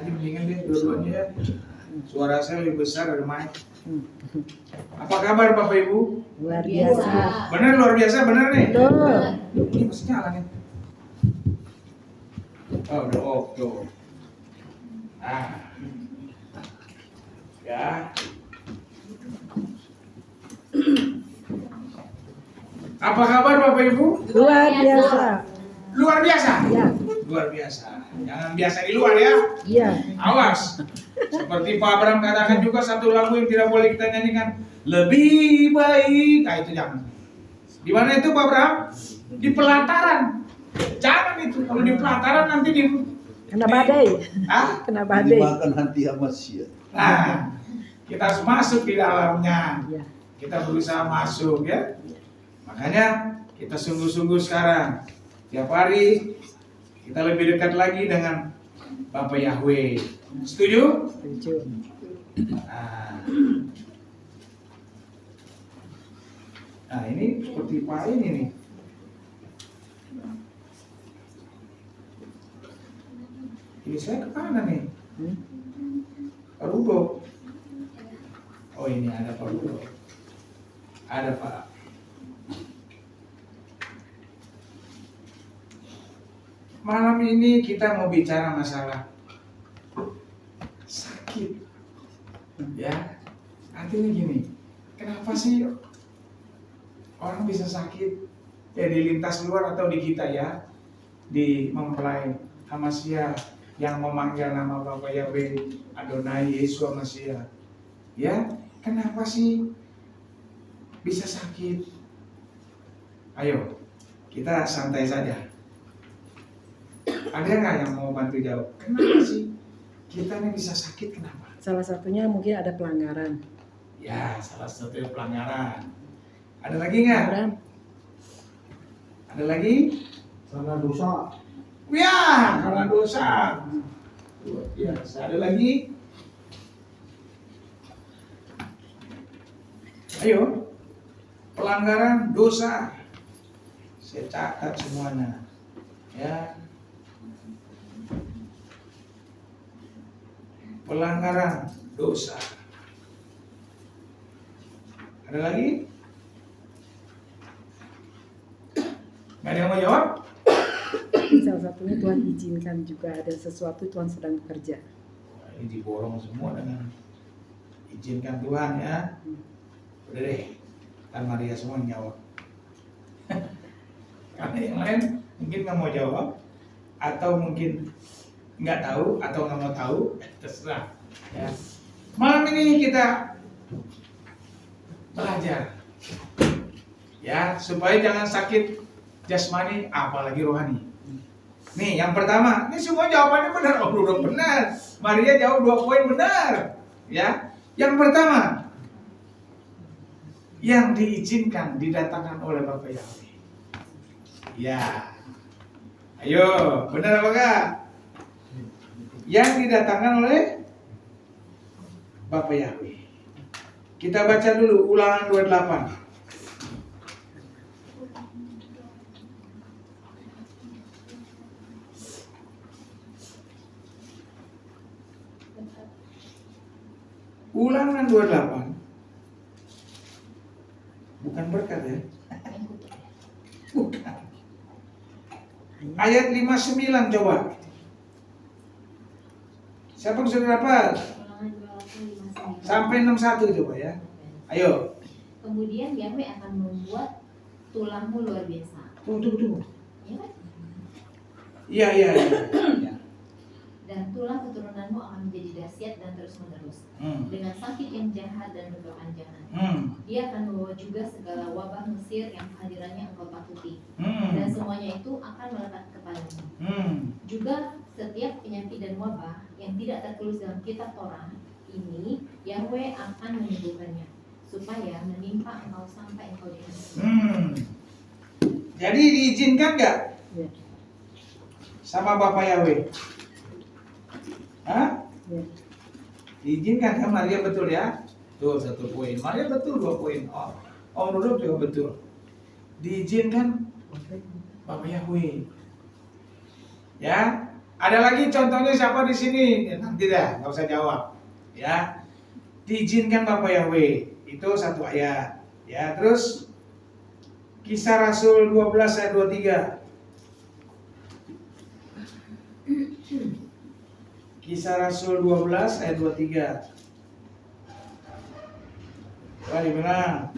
Mendingan deh dua-duanya ya. Suara saya lebih besar dari mic. Apa kabar Bapak Ibu? Luar biasa. Benar luar biasa, benar nih? Betul. Ini masih nyala nih. Oh, udah off tuh. Ah. Ya. Apa kabar Bapak Ibu? Luar biasa. Luar biasa. Ya. Luar biasa. Jangan biasa di luar ya. Iya. Awas. Seperti Pak Abraham katakan juga satu lagu yang tidak boleh kita nyanyikan. Lebih baik. Nah itu jangan. Di mana itu Pak Abraham? Di pelataran. Jangan itu. Kalau di pelataran nanti di Kena badai. Ah? Kena badai. Dimakan hati Amasya. Nah, kita harus masuk di dalamnya. Ya. Kita berusaha masuk ya. Makanya kita sungguh-sungguh sekarang. Tiap hari kita lebih dekat lagi dengan Bapak Yahweh. Setuju? Setuju. Nah ini seperti Pak ini nih. Ini saya ke mana nih? Pak Rudo. Oh ini ada Pak Rudo. Ada Pak. Malam ini kita mau bicara masalah sakit. Ya, artinya gini, kenapa sih orang bisa sakit? Ya di lintas luar atau di kita ya, di mempelai Hamasya yang memanggil nama Bapak Yahweh Adonai Yesus Hamasya. Ya, kenapa sih bisa sakit? Ayo, kita santai saja. Ada nggak yang mau bantu jawab? Kenapa sih kita ini bisa sakit? Kenapa? Salah satunya mungkin ada pelanggaran. Ya, salah satu pelanggaran. Ada lagi nggak? Abraham. Ada lagi? Karena dosa. Ya, karena dosa. Luar biasa. Ada lagi? Ayo, pelanggaran dosa. Saya catat semuanya. Ya. Pelanggaran dosa. Ada lagi? Nggak ada yang mau jawab? Salah satunya Tuhan izinkan juga ada sesuatu Tuhan sedang bekerja. Wah, ini diborong semua dengan izinkan Tuhan ya. Udah deh, kan Maria semua yang jawab. Karena yang lain mungkin nggak mau jawab, atau mungkin nggak tahu, atau nggak mau tahu, terserah. Ya. Malam ini kita belajar, ya supaya jangan sakit jasmani, apalagi rohani. Nih yang pertama, ini semua jawabannya benar, oh udah benar. Maria jawab 2 poin benar, ya. Yang pertama, yang diizinkan didatangkan oleh Bapak Yahweh. Ya, ayo, benar apa enggak? Yang didatangkan oleh Bapak Yahweh. Kita baca dulu Ulangan 28. Ulangan 28. Bukan berkat ya? Bukan. Ayat 59 coba. Siapa yang sudah dapat? Sampai 61 coba ya. Ayo. Kemudian Yahweh akan membuat tulangmu luar biasa. Tunggu. Ya kan? Iya. Dan tulang keturunanmu akan menjadi dahsyat dan terus menerus. Dengan sakit yang jahat dan berkepanjangan. Dia akan membawa juga segala wabah Mesir yang kehadirannya engkau takuti. Dan semuanya itu akan melekat kepadamu. Juga setiap penyakit dan wabah yang tidak tertulis dalam kitab Torah ini, Yahweh akan menyembuhkannya, supaya menimpa engkau sampai engkau dihancurkan. Jadi diizinkan nggak Ya. sama Bapak Yahweh? Hah? Ya. Diizinkan kan Maria betul ya? Tuh 1 poin. Maria betul 2 poin. Oh, Om Rudolf juga betul. Diizinkan Bapak Yahweh. Ya, Ada lagi contohnya siapa di sini? Ya, nanti dah, nggak usah jawab. Ya, diizinkan Bapak Yahweh itu satu ayat. Ya, terus Kisah Rasul 12 ayat 23. Kisah Rasul 12 ayat 23. Wah, di mana?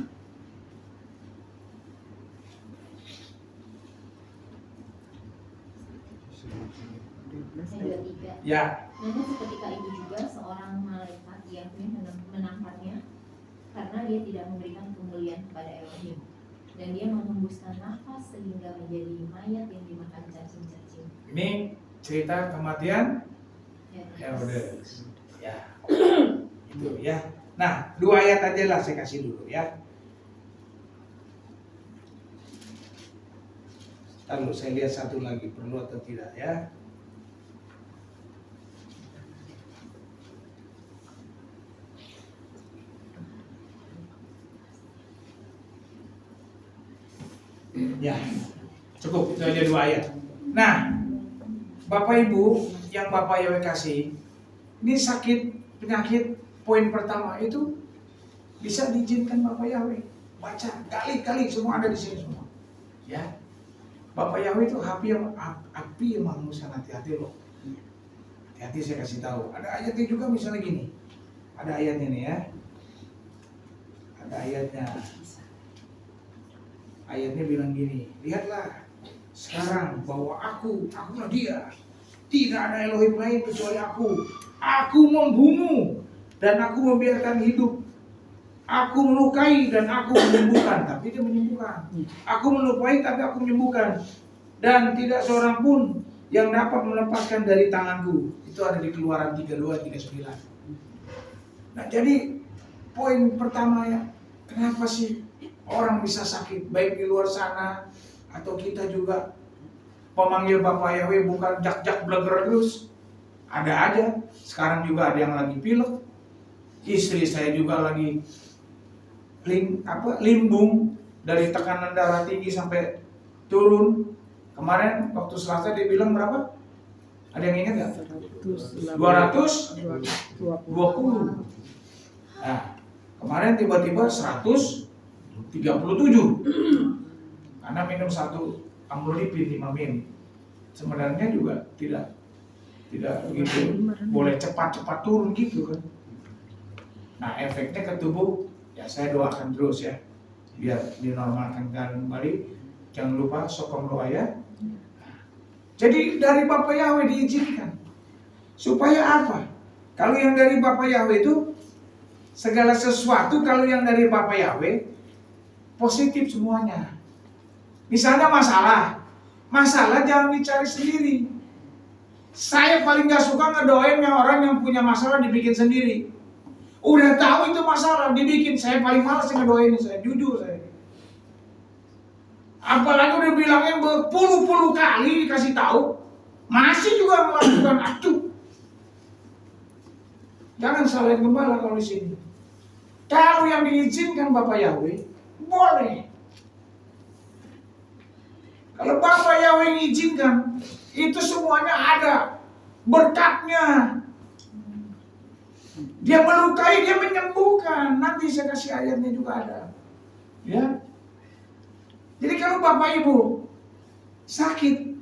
Ayat 23. Ya. Namun seketika itu juga seorang malaikat Yahweh menampaknya karena dia tidak memberikan kemuliaan kepada Elohim, dan dia menghembuskan nafas sehingga menjadi mayat yang dimakan cacing-cacing. Ini cerita kematian Herodes. ya. Itu ya. Nah, 2 ayat aja lah saya kasih dulu ya. Lalu saya lihat satu lagi perlu atau tidak ya. Ya, cukup itu aja 2 ayat. Nah, Bapak Ibu yang Bapak Yahweh kasih, ini sakit penyakit poin pertama itu bisa diizinkan Bapak Yahweh. Baca kali-kali semua ada di sini semua. Ya, Bapak Yahweh itu api yang mengusir, hati-hati loh. Hati-hati saya kasih tahu. Ada ayatnya juga misalnya gini. Ada ayatnya nih ya. Ada ayatnya. Ayatnya bilang gini, lihatlah sekarang bahwa akulah dia. Tidak ada Elohim lain kecuali aku. Aku membunuh dan aku membiarkan hidup. Aku melukai dan aku menyembuhkan. Tapi dia menyembuhkan. Aku melukai tapi aku menyembuhkan. Dan tidak seorang pun yang dapat melepaskan dari tanganku. Itu ada di Keluaran 32, 39. Nah, jadi poin pertama ya, kenapa sih orang bisa sakit baik di luar sana atau kita juga pemanggil Bapak Yahweh bukan jak-jak bleger terus. Ada aja. Sekarang juga ada yang lagi pilek. Istri saya juga lagi limbung dari tekanan darah tinggi sampai turun. Kemarin waktu Selasa dia bilang berapa? Ada yang ingat nggak? 220. Nah, kemarin tiba-tiba 137 karena minum 1 amlodipin 5 min. Sebenarnya juga tidak begitu boleh cepat-cepat turun gitu kan. Nah, efeknya ke tubuh ya saya doakan terus ya biar dinormalkan kembali. Jangan lupa sokong doa ya. Jadi dari Bapak Yahweh diizinkan supaya apa? Kalau yang dari Bapak Yahweh itu segala sesuatu kalau yang dari Bapak Yahweh positif semuanya. Misalnya masalah jangan dicari sendiri. Saya paling gak suka ngedoain yang orang yang punya masalah dibikin sendiri. Udah tahu itu masalah dibikin, saya paling malas ngedoain saya, jujur saya. Apalagi udah bilangin berpuluh-puluh kali dikasih tahu, masih juga melakukan acuh. Jangan salahin gembala kalau di sini. Kalau yang diizinkan Bapak Yahweh, boleh. Kalau Bapak Yahweh mengizinkan, itu semuanya ada berkatnya. Dia melukai, dia menyembuhkan. Nanti saya kasih ayatnya juga ada. Ya. Jadi kalau Bapak Ibu sakit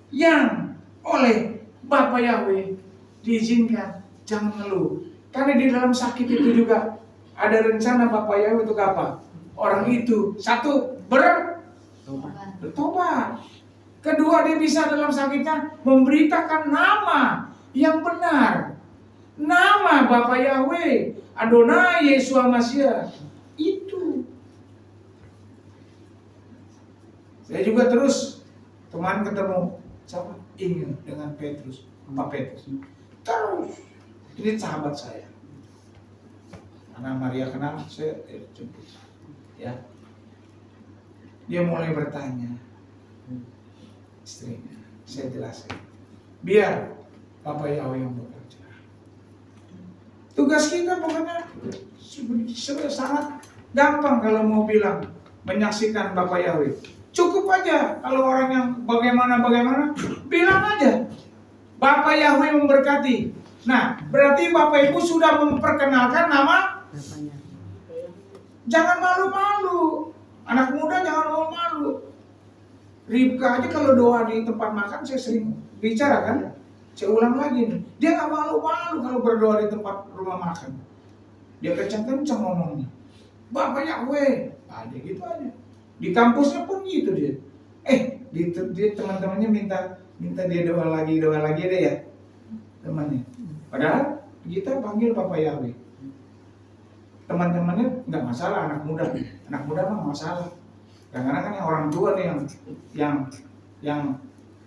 yang oleh Bapak Yahweh diizinkan, jangan ngeluh. Karena di dalam sakit itu juga ada rencana Bapak Yahweh untuk apa? Orang itu satu bertobat. Kedua, dia bisa dalam sakitnya memberitakan nama yang benar. Nama Bapak Yahweh, Adonai Yeshua Mashiach. Itu. Saya juga terus kemarin ketemu siapa? Ingin dengan Petrus, Pak Petrus. Terus ini sahabat saya. Karena Maria kenal, saya jemput. Ya. Dia mulai bertanya. Istrinya, saya jelasin. Biar Bapak Yahweh yang bekerja. Tugas kita pokoknya sangat gampang kalau mau bilang menyaksikan Bapak Yahweh. Cukup aja kalau orang yang bagaimana bilang aja. Bapak Yahweh memberkati. Nah, berarti Bapak Ibu sudah memperkenalkan nama. Bapaknya. Jangan malu-malu. Anak muda jangan malu-malu. Ribka aja kalau doa di tempat makan saya sering bicara kan. Saya ulang lagi nih. Dia nggak malu-malu kalau berdoa di tempat rumah makan. Dia kencang-kencang ngomongnya. Bapak Yahweh. Nah, dia gitu aja. Di kampusnya pun gitu dia. Dia teman-temannya minta dia doa lagi deh ya. Temannya. Padahal kita panggil Bapak Yahweh. Teman-temannya nggak masalah, anak muda mah nggak masalah. Kadang-kadang kan yang orang tua nih yang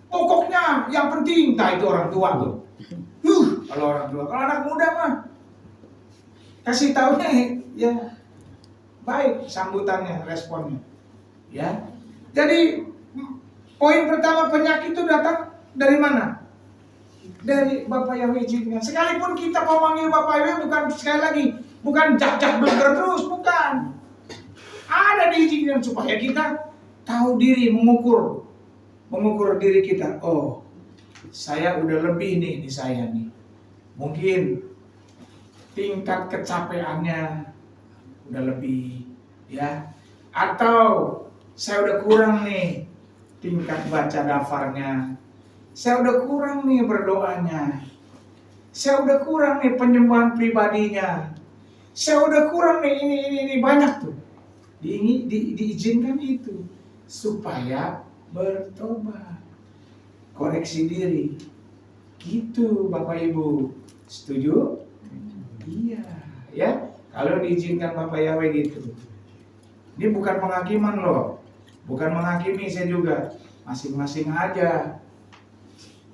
pokoknya yang penting, itu orang tua tuh. Kalau orang tua, kalau anak muda mah kasih taunya ya baik sambutannya, responnya. Ya. Jadi poin pertama, penyakit itu datang dari mana? Dari Bapak Yahweh izinkan. Sekalipun kita mau manggil Bapak Yahweh bukan sekali lagi, bukan jak-jak bleger terus, bukan. Ada diizinkan supaya kita tahu diri, mengukur diri kita. Oh, saya udah lebih nih di saya nih. Mungkin tingkat kecapeannya udah lebih, ya. Atau saya udah kurang nih tingkat baca dafarnya. Saya udah kurang nih berdoanya. Saya udah kurang nih penyembahan pribadinya. Saya udah kurang nih ini banyak tuh. Diizinkan itu supaya bertobat, koreksi diri. Gitu Bapak Ibu. Setuju? Iya, ya. Kalau diizinkan Bapak Yahweh gitu. Ini bukan penghakiman loh. Bukan menghakimi saya juga. Masing-masing aja.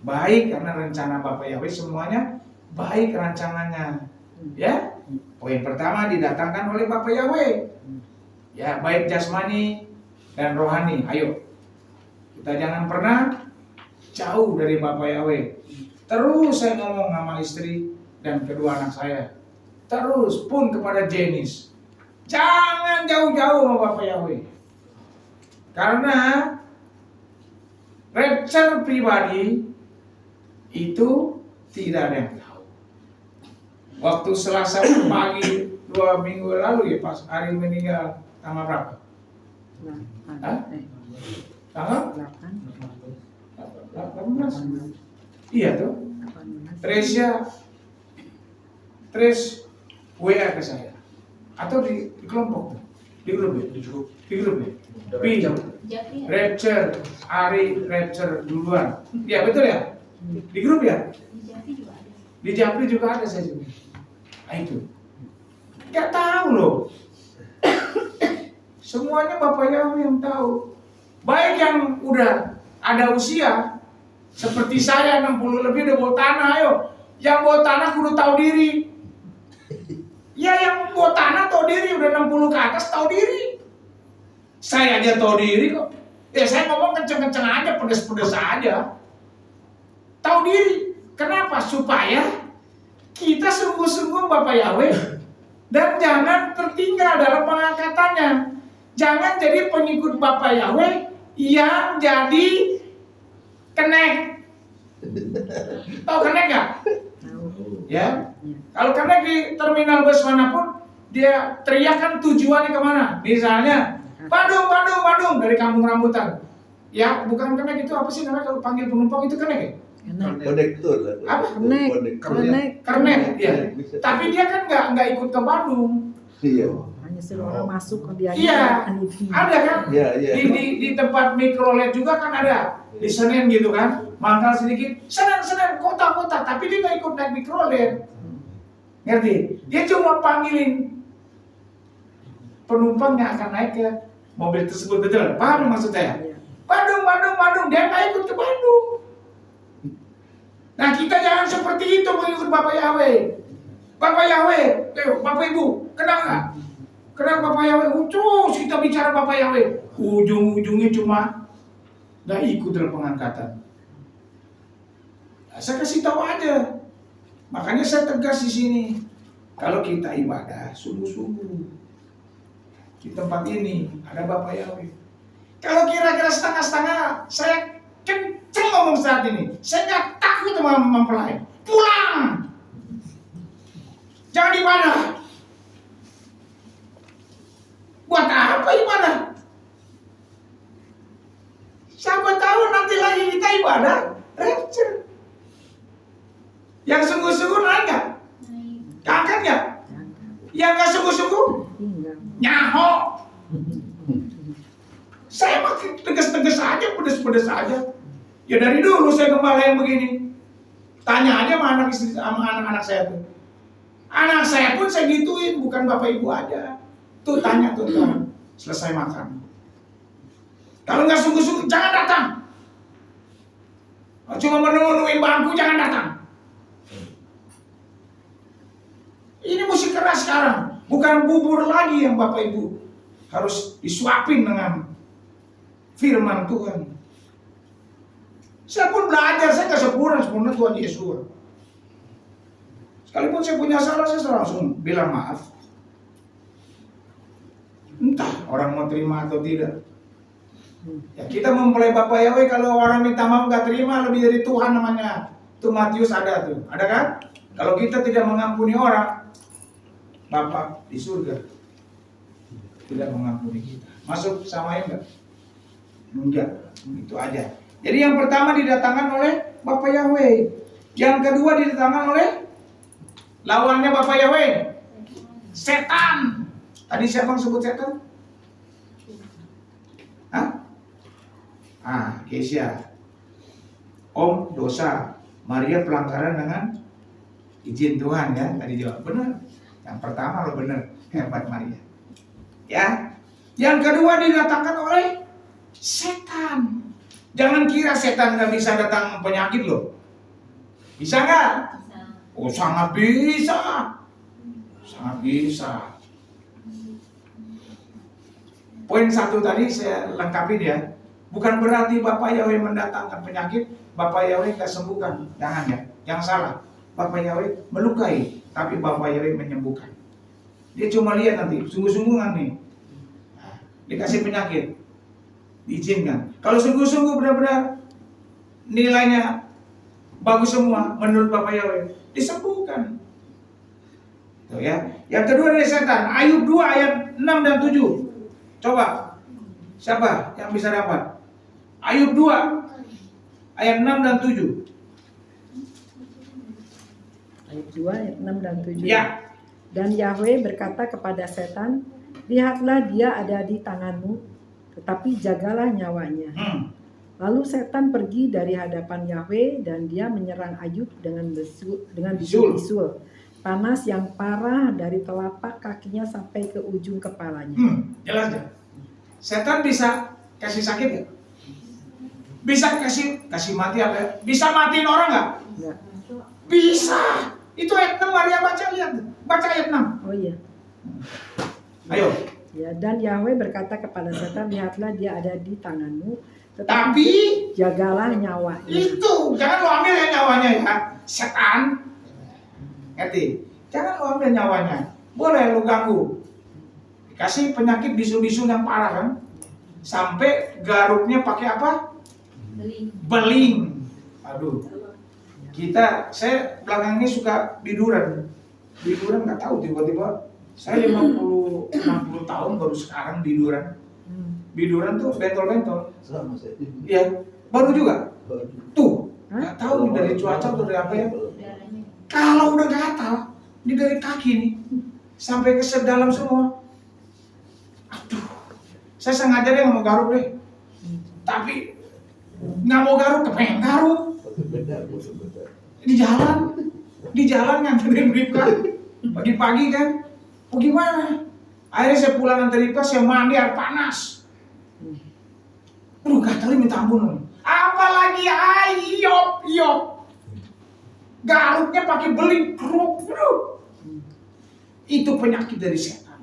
Baik karena rencana Bapak Yahweh semuanya baik rancangannya. Ya. Poin pertama didatangkan oleh Bapak Yahweh. Ya, baik jasmani dan rohani. Ayo. Kita jangan pernah jauh dari Bapak Yahweh. Terus saya ngomong sama istri dan kedua anak saya. Terus pun kepada Jenis. Jangan jauh-jauh sama Bapak Yahweh. Karena rapture pribadi itu tidak ada yang tahu. Waktu Selasa pagi 2 minggu lalu ya, pas Ari meninggal tanggal berapa? Tanggal 18. Iya tuh. Trace WA ke saya. Atau di kelompok tuh. Di grup ya? Di grup ya? Rapture, Ari Rapture duluan. Iya betul ya? Di grup ya? Di Japri juga ada saya juga. Nah itu. Gak tahu loh. Semuanya Bapak Yahweh yang tahu. Baik yang udah ada usia, seperti saya 60 lebih udah bawa tanah, ayo. Yang bawa tanah kudu tahu diri. Ya yang bawa tanah tahu diri, udah 60 ke atas tahu diri. Saya aja tahu diri kok. Ya saya ngomong kenceng-kenceng aja, pedes-pedes aja. Tahu diri. Kenapa? Supaya kita sungguh-sungguh Bapak Yahweh dan jangan tertinggal dalam pengangkatannya. Jangan jadi pengikut Bapak Yahweh yang jadi kenek. Tahu kenek gak? Ya. Kalau kenek di terminal bus manapun dia teriakan tujuannya kemana? Misalnya Bandung dari Kampung Rambutan. Ya, bukan kenek itu apa sih namanya kalau panggil penumpang itu kenek ya? Konektor lah. Apa? Kernet. Ya. Tapi dia kan nggak ikut ke Bandung. Iya. Hanya suruh orang masuk ke dia. Iya. Ada kan? Iya. Di tempat mikrolet juga kan ada. Di Senen gitu kan. Mangkal sedikit. Senen kota-kota. Tapi dia nggak ikut naik mikrolet. Ngerti? Dia cuma panggilin penumpang yang akan naik ke mobil tersebut, betul? Paham maksud saya? Bandung. Dia nggak ikut ke Bandung. Nah kita jangan seperti itu mengikut Bapak Yahweh. Bapak Yahweh, Bapak Ibu, kenal nggak? Kenal Bapak Yahweh? Terus kita bicara Bapak Yahweh. Ujung-ujungnya cuma nggak ikut dalam pengangkatan. Nah, saya kasih tahu aja. Makanya saya tegas di sini. Kalau kita ibadah sungguh-sungguh di tempat ini ada Bapak Yahweh. Kalau kira-kira setengah-setengah, saya kenceng ngomong saat ini. Saya nggak tahu takut sama mempelai. Pulang. Jangan ibadah. Buat apa ibadah? Siapa tahu nanti lagi kita ibadah, rapture. Yang sungguh-sungguh naik nggak? Angkat nggak? Yang nggak sungguh-sungguh? Nyaho. Saya makin tegas-tegas aja, pedes-pedes aja. Ya dari dulu saya gembala yang begini. Tanya aja sama anak istri, sama anak-anak saya tuh. Anak saya pun saya gituin, bukan bapak ibu aja. Tuh tanya tuh, selesai makan. Kalau nggak sungguh-sungguh, jangan datang. Cuma menungguin bangku, jangan datang. Ini mesti keras sekarang. Bukan bubur lagi yang bapak ibu harus disuapin dengan firman Tuhan. Saya pun belajar, saya nggak sempurna Tuhan Yesus. Sekalipun saya punya salah, saya langsung bilang maaf. Entah orang mau terima atau tidak. Ya kita mempelai Bapak Yahweh, kalau orang minta maaf nggak terima, lebih dari Tuhan namanya. Itu Matius ada tuh, ada kan? Kalau kita tidak mengampuni orang, Bapak di surga tidak mengampuni kita. Masuk sama enggak? Enggak, itu aja. Jadi yang pertama didatangkan oleh Bapak Yahweh. Yang kedua didatangkan oleh lawannya Bapak Yahweh, setan. Tadi siapa yang sebut setan? Hah? Kesia. Om dosa, Maria pelanggaran dengan izin Tuhan ya. Tadi jawab benar. Yang pertama lo benar, hebat Maria. Ya. Yang kedua didatangkan oleh setan. Jangan kira setan nggak bisa datang penyakit loh. Bisa nggak? Oh sangat bisa. Sangat bisa. Poin satu tadi saya lengkapin ya. Bukan berarti Bapak Yahweh mendatangkan penyakit, Bapak Yahweh nggak sembuhkan. Jangan ya, yang salah. Bapak Yahweh melukai, tapi Bapak Yahweh menyembuhkan. Dia cuma lihat nanti, sungguh-sungguh nih. Dikasih penyakit, diizinkan. Kalau sungguh-sungguh benar-benar nilainya bagus semua menurut Bapak Yahweh, disembuhkan. Tuh ya. Yang kedua dari setan, Ayub 2 ayat 6 dan 7. Coba, siapa yang bisa dapat? Ayub 2 ayat 6 dan 7. Ayat 2 ayat 6 dan 7. Ya. Dan Yahweh berkata kepada setan, lihatlah dia ada di tanganmu, tetapi jagalah nyawanya. Lalu setan pergi dari hadapan Yahweh dan dia menyerang Ayub dengan bisul-bisul panas yang parah dari telapak kakinya sampai ke ujung kepalanya. Jelas ya. Setan bisa kasih sakit ya? Bisa kasih mati apa ya? Bisa matiin orang nggak? Enggak. Bisa. Itu ayat 6, Maria baca, lihat. Baca ayat 6. Oh iya. Ayo. Ya, dan Yahweh berkata kepada setan, lihatlah dia ada di tanganmu, Tapi jagalah nyawanya. itu jangan lo ambil ya nyawanya ya, setan. Ngerti? Jangan lo ambil nyawanya. Boleh lo ganggu. Dikasih penyakit bisul-bisul yang parah kan? Sampai garuknya pakai apa? Beling. Aduh. Saya belakang ini suka biduran. Biduran nggak tahu tiba-tiba. Saya 50-60 tahun baru sekarang biduran. Biduran tuh bentol-bentol. Sama saya. Iya, baru juga. Baru. Tuh, nggak tahu nih dari cuaca atau dari apa ya. Kalau udah gatal, ini dari kaki nih sampai ke dalam semua. Aduh, saya sengaja deh nggak mau garuk deh. Tapi nggak mau garuk, kepengen garuk. Benar. Di jalan nganterin Ripka pagi-pagi kan. Oh gimana? Akhirnya saya pulang nganterin Ripka, saya mandi air panas. Aduh gatalnya minta ampun. Apalagi Ayub. Garuknya pakai beling. Itu penyakit dari setan.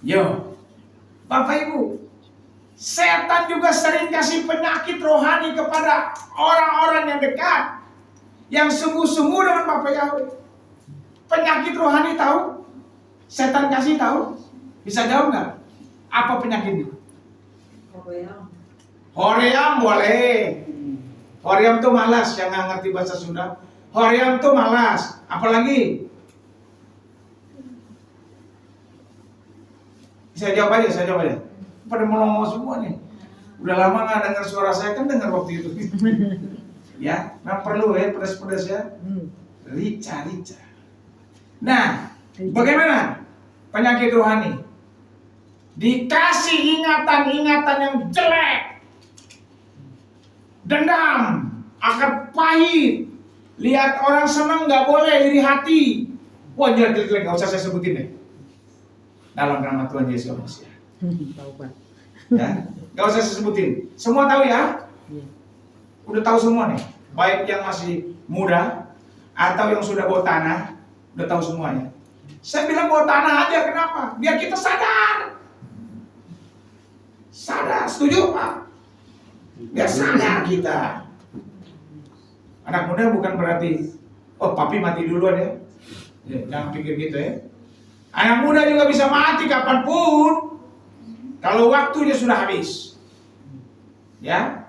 Yo, Bapak Ibu, setan juga sering kasih penyakit rohani kepada orang-orang yang dekat, yang sungguh-sungguh dengan Bapak Yahweh. Penyakit rohani tahu? Setan kasih tahu? Bisa jawab nggak? Apa penyakitnya? Hoream boleh. Hoream tuh malas, yang nggak ngerti bahasa Sunda. Hoream tuh malas. Apalagi? Saya jawab aja. Pada melongo semua nih. Udah lama nggak dengar suara saya, kan dengar waktu itu. Ya, nah perlu ya pedas-pedas ya. Rica. Nah, bagaimana penyakit rohani? Dikasih ingatan-ingatan yang jelek, dendam, akan pahit, lihat orang senang nggak boleh, iri hati. Wah, jelek-jelek, nggak usah saya sebutin deh. Dalam nama Tuhan Yesus Kristus. Ya, nggak usah saya sebutin. Semua tahu ya? Udah tahu semua nih. Baik yang masih muda atau yang sudah bawa tanah, udah tahu semuanya. Saya bilang bawa tanah aja, kenapa? Biar kita sadar. Sadar, setuju Pak? Biar sadar kita. Anak muda bukan berarti, oh papi mati duluan ya. Jangan pikir gitu ya. Anak muda juga bisa mati kapanpun, kalau waktunya sudah habis. Ya.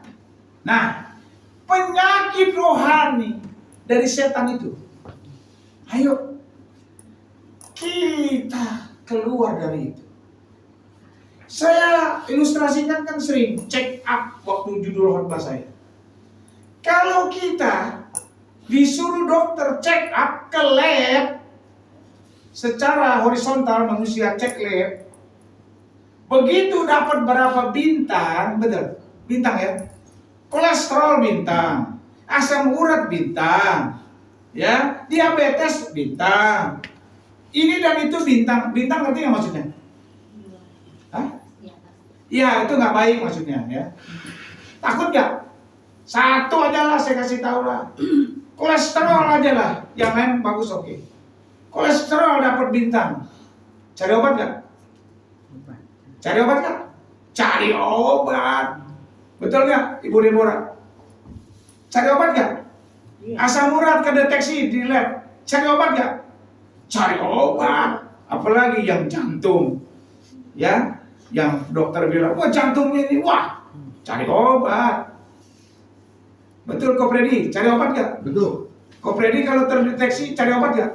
Nah, penyakit rohani dari setan itu. Ayo kita keluar dari itu. Saya ilustrasikan kan sering check up waktu judul khotbah saya. Kalau kita disuruh dokter check up ke lab, secara horizontal manusia cek lab, begitu dapat berapa bintang, betul, bintang ya, kolesterol bintang, asam urat bintang, ya, diabetes bintang, ini dan itu bintang, ngerti nggak maksudnya? Hah? Iya, itu nggak baik maksudnya ya. Takut nggak? Satu aja lah saya kasih tahu lah, kolesterol aja lah, yang lain bagus oke. Kolesterol dapat bintang, cari obat nggak? Cari obat nggak? Cari obat, betul nggak, Ibu Deborah? Cari obat nggak? Asam urat kedeteksi di lab, cari obat nggak? Cari obat, apalagi yang jantung, ya, yang dokter bilang, wah jantungnya ini, wah, cari obat. Betul Ko Freddy, cari obat nggak? Betul. Ko Freddy kalau terdeteksi cari obat nggak?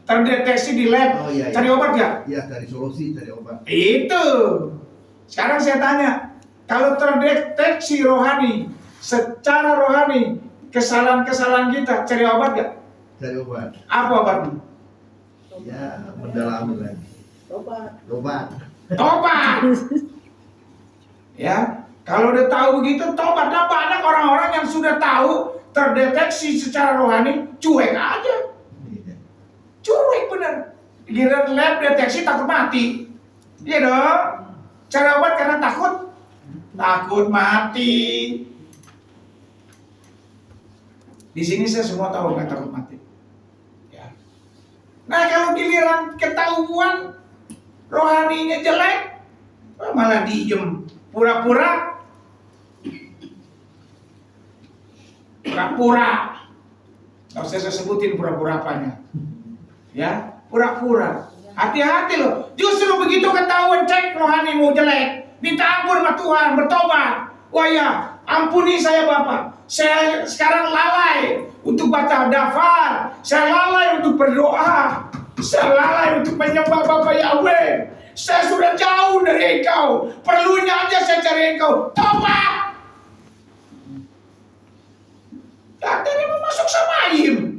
Terdeteksi di lab, cari obat nggak? Iya, cari solusi, cari obat. Itu. Sekarang saya tanya, kalau terdeteksi rohani, secara rohani, kesalahan-kesalahan kita, cari obat nggak? Cari obat. Apa obatnya? Ya, mendalami lagi. Obat. Tobat. Ya, kalau udah tahu begitu, tobat. Nah, banyak orang-orang yang sudah tahu terdeteksi secara rohani, cuek aja. Cuek bener. Giliran lab deteksi takut mati. Iya dong. Cara obat karena takut mati. Di sini saya semua tahu nggak takut mati. Ya. Nah kalau giliran ketahuan rohaninya jelek, malah diem, pura-pura. Nggak usah saya sebutin pura-pura apanya. Ya, pura-pura. Hati-hati loh. Justru begitu ketahuan cek rohanimu jelek, minta ampun sama Tuhan, bertobat. Wah ya, ampuni saya Bapak. Saya sekarang lalai untuk baca daftar. Saya lalai untuk berdoa. Saya lalai untuk menyembah Bapak Yahweh. Saya sudah jauh dari Engkau. Perlunya aja saya cari Engkau. Tobat. Katanya mau masuk Samaim.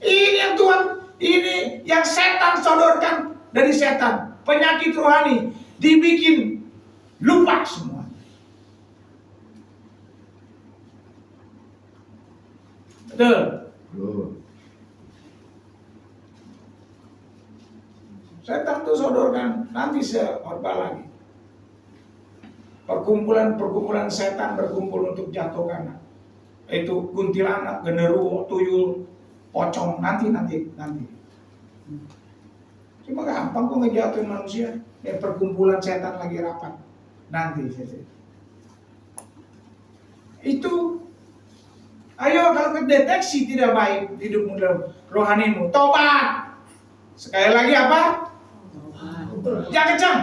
Ini yang Tuhan, ini yang setan sodorkan dari setan. Penyakit rohani dibikin lupa semua. Betul. Setan tuh sodorkan, nanti saya khotbah lagi. Perkumpulan setan berkumpul untuk jatuhkan. Itu kuntilanak, genderuwo, tuyul, pocong, nanti. Cuma gampang kok ngejatuhin manusia. Ya perkumpulan setan lagi rapat. Nanti saya. Itu. Ayo kalau kedeteksi tidak baik hidupmu dalam rohanimu, tobat. Sekali lagi apa? Jangan kencang.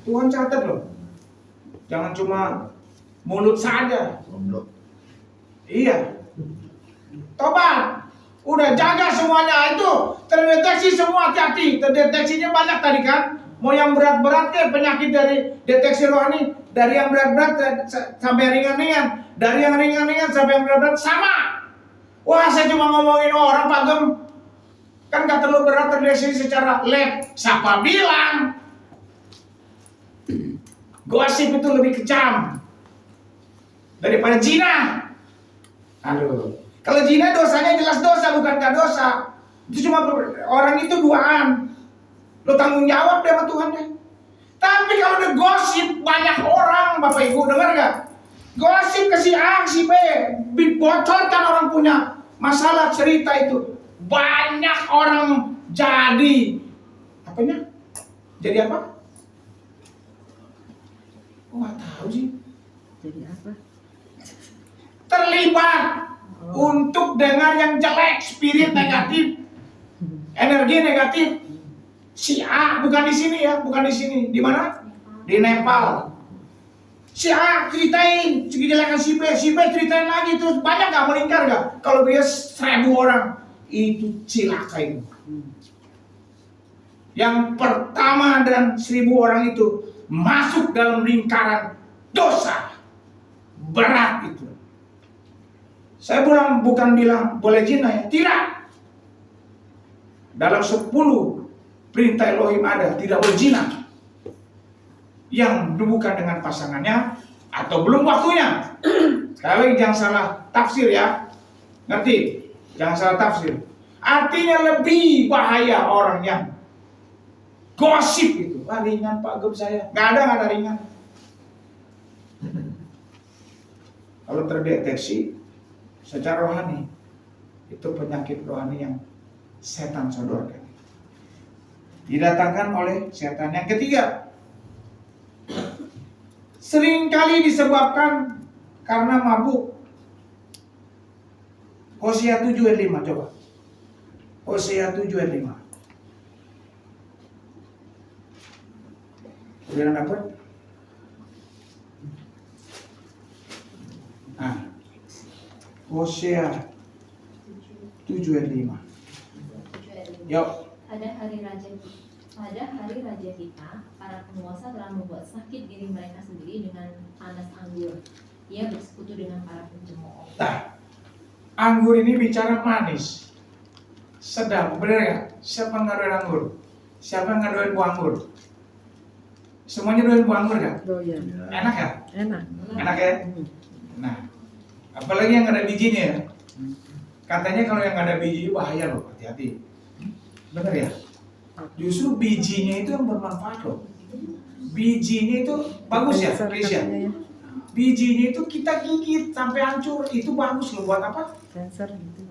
Tuhan catat loh. Jangan cuma mulut saja. Goblok. Iya. Tobat. Udah jaga semuanya itu. Terdeteksi semua, hati-hati. Terdeteksinya banyak tadi kan. Mau yang berat-berat ke penyakit dari deteksi rohani. Dari yang berat-berat sampai ringan-ringan. Dari yang ringan-ringan sampai yang berat-berat sama. Wah, saya cuma ngomongin orang Pak Gem. Kan gak terlalu berat terdeteksi secara lab. Siapa bilang? Gosip itu lebih kejam daripada zina. Aduh. Kalau zina dosanya jelas dosa, bukan gak dosa. Itu cuma orang itu duaan. Lo tanggung jawab deh sama Tuhan deh. Tapi kalau udah gosip banyak orang, Bapak Ibu dengar gak? Gosip ke si A, si B, dibocorkan orang punya masalah cerita itu. Banyak orang jadi apanya? Jadi apa? Oh, nggak tahu sih. Jadi apa? Terlibat untuk dengar yang jelek, spirit negatif, energi negatif. Si A bukan di sini ya, bukan di sini. Di mana? Di Nepal. Si A ceritain kejelekan si B ceritain lagi, terus banyak nggak melingkar nggak? Kalau dia 1000 orang itu cilaka itu. Yang pertama dan 1000 orang itu masuk dalam lingkaran dosa berat itu. Saya bukan bilang boleh zina ya, tidak. Dalam 10 perintah Elohim ada tidak boleh zina. Yang bukan dengan pasangannya atau belum waktunya. Sekali lagi jangan salah tafsir ya. Ngerti? Jangan salah tafsir. Artinya lebih bahaya orang yang gosip itu. Wah, ringan Pak Gem saya. Nggak ada ringan. Kalau terdeteksi secara rohani, itu penyakit rohani yang setan sodorkan. Didatangkan oleh setan. Yang ketiga, seringkali disebabkan karena mabuk. Hosea 7 ayat 5 coba. Hosea 7 ayat 5. Udah dapat? Nah, Hosea 7 ayat 5. Yuk. Pada hari raja kita, para penguasa telah membuat sakit diri mereka sendiri dengan panas anggur. Ia bersekutu dengan para pencemooh. Nah, anggur ini bicara manis, sedap, bener ya? Siapa yang ngadoin anggur? Siapa yang ngadoin buah anggur? Semuanya doain buah anggur gak? Doyan. Enak ya? Enak. Enak ya? Nah, apalagi yang ada bijinya ya. Katanya kalau yang ada biji bahaya loh, hati-hati. Bener ya? Justru bijinya itu yang bermanfaat loh. Bijinya itu bagus ya, Chris ya? Bijinya itu kita gigit sampai hancur, itu bagus loh buat apa? Cancer gitu.